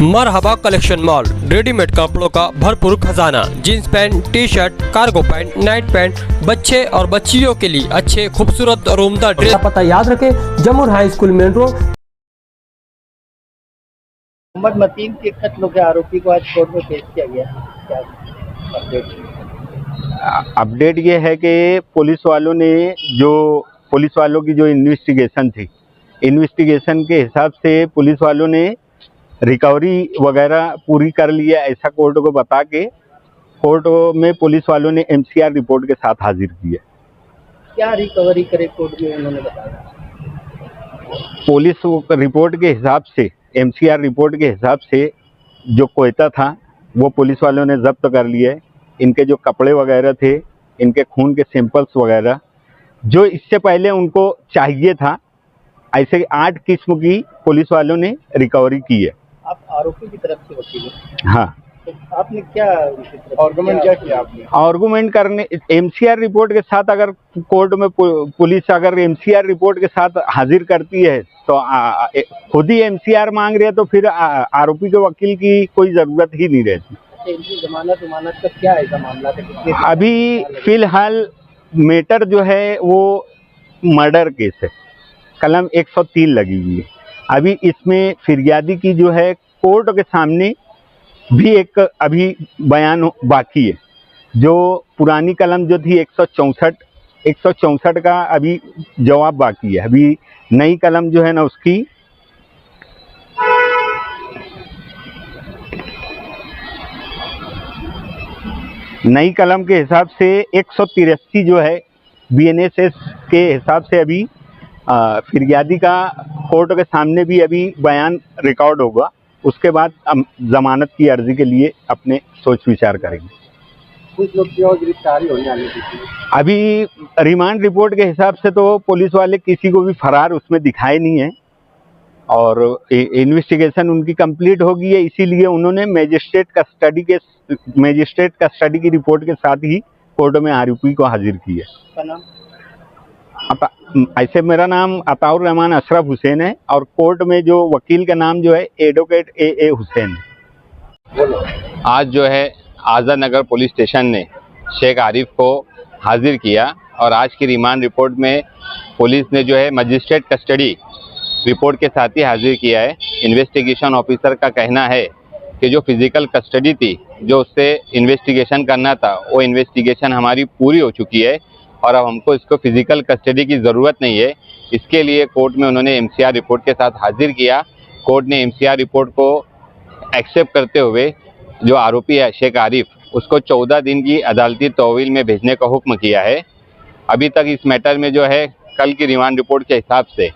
मरहबा collection mall, readymade कपड़ों का भरपूर खजाना। Jeans pant, T shirt, cargo pant, night pant, बच्चे और बच्चियों के लिए अच्छे खूबसूरत और उम्दा ड्रेस। पता याद रखें, Jamur high school main road. Mohammad Mateen के कत्ल के आरोपी को आज कोर्ट में पेश किया गया। क्या अपडेट ये है कि पुलिस वालों की जो इन्वेस्टिगेशन थी, इन्वेस्टिगेशन के हिसाब से पुलिस वालों ने रिकवरी वगैरह पूरी कर लिया, ऐसा कोर्ट को बता के कोर्ट में पुलिस वालों ने एमसीआर रिपोर्ट के साथ हाजिर किया। क्या रिकवरी करे कोर्ट में उन्होंने बताया? पुलिस रिपोर्ट के हिसाब से, एमसीआर रिपोर्ट के हिसाब से जो कोयता था वो पुलिस वालों ने जब्त कर लिया है। इनके जो कपड़े वगैरह थे, इनके खून के सैंपल्स वगैरह, जो इससे पहले उनको चाहिए था, ऐसे 8 किस्म की पुलिस वालों ने रिकवरी की है। आप आरोपी की तरफ से वकील हैं। हाँ, तो आपने क्या आर्गुमेंट क्या किया? आपने आर्गुमेंट करने एमसीआर रिपोर्ट के साथ, अगर कोर्ट में पुलिस अगर एमसीआर रिपोर्ट के साथ हाजिर करती है तो खुद ही एमसीआर मांग रहे हैं, तो फिर आरोपी के वकील की कोई ज़रूरत ही नहीं रहती। इनकी जमानत का क्या है मामला? अभी फिलहाल मैटर जो है वो मर्डर केस है, कलम 103 लगी हुई है। अभी इसमें फिरियादी की जो है कोर्ट के सामने भी एक अभी बयान बाकी है। जो पुरानी कलम जो थी 164 का अभी जवाब बाकी है। अभी नई कलम जो है ना, उसकी नई कलम के हिसाब से 183 जो है बीएनएसएस के हिसाब से अभी फिरियादी का कोर्ट के सामने भी अभी बयान रिकॉर्ड होगा। उसके बाद हम जमानत की अर्जी के लिए अपने सोच विचार करेंगे। कुछ लोग की और गिरफ्तारी होने वाली थी। अभी रिमांड रिपोर्ट के हिसाब से तो पुलिस वाले किसी को भी फरार उसमें दिखाए नहीं है, और इन्वेस्टिगेशन उनकी कंप्लीट हो गई है। इसीलिए उन्होंने मजिस्ट्रेट कस्टडी की रिपोर्ट के साथ ही कोर्ट में आरोपी को हाजिर किया। ऐसे मेरा नाम अताउर रहमान अशरफ हुसैन है, और कोर्ट में जो वकील का नाम जो है एडवोकेट ए हुसैन है। आज जो है आज़ाद नगर पुलिस स्टेशन ने शेख आरिफ को हाजिर किया, और आज की रिमांड रिपोर्ट में पुलिस ने जो है मजिस्ट्रेट कस्टडी रिपोर्ट के साथ ही हाजिर किया है। इन्वेस्टिगेशन ऑफिसर का कहना है कि जो फिजिकल कस्टडी थी, जो उससे इन्वेस्टिगेशन करना था, वो इन्वेस्टिगेशन हमारी पूरी हो चुकी है, और अब हमको इसको फिजिकल कस्टडी की ज़रूरत नहीं है। इसके लिए कोर्ट में उन्होंने एमसीआर रिपोर्ट के साथ हाजिर किया। कोर्ट ने एमसीआर रिपोर्ट को एक्सेप्ट करते हुए जो आरोपी है शेख आरिफ, उसको 14 दिन की अदालती तहवील में भेजने का हुक्म किया है। अभी तक इस मैटर में जो है कल की रिमांड रिपोर्ट के हिसाब से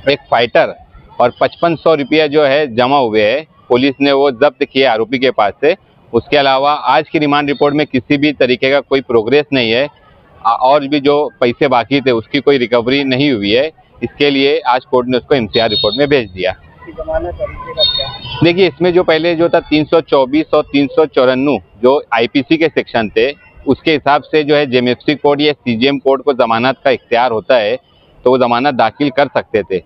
एक फाइटर और 5500 रुपया जो है जमा हुए हैं, पुलिस ने वो जब्त किए आरोपी के पास से। उसके अलावा आज की रिमांड रिपोर्ट में किसी भी तरीके का कोई प्रोग्रेस नहीं है, और भी जो पैसे बाकी थे उसकी कोई रिकवरी नहीं हुई है। इसके लिए आज कोर्ट ने उसको एमसीआर रिपोर्ट में भेज दिया। देखिए, इसमें जो पहले जो था 324 और 354 जो आईपीसी के सेक्शन थे, उसके हिसाब से जो है जेएमएफसी कोड या सीजीएम कोड को जमानत का इख्तियार होता है, तो वो जमानत दाखिल कर सकते थे।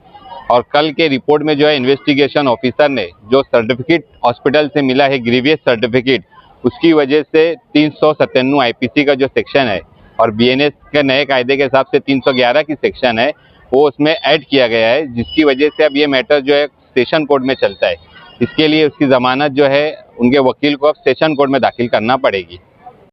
और कल के रिपोर्ट में जो है इन्वेस्टिगेशन ऑफिसर ने जो सर्टिफिकेट हॉस्पिटल से मिला है, ग्रीवियस सर्टिफिकेट, उसकी वजह से 397 आईपीसी का जो सेक्शन है और बीएनएस के नए कायदे के हिसाब से 311 की सेक्शन है, वो उसमें ऐड किया गया है, जिसकी वजह से अब ये मैटर जो है सेशन कोर्ट में चलता है। इसके लिए उसकी जमानत जो है उनके वकील को अब सेशन कोर्ट में दाखिल करना पड़ेगी।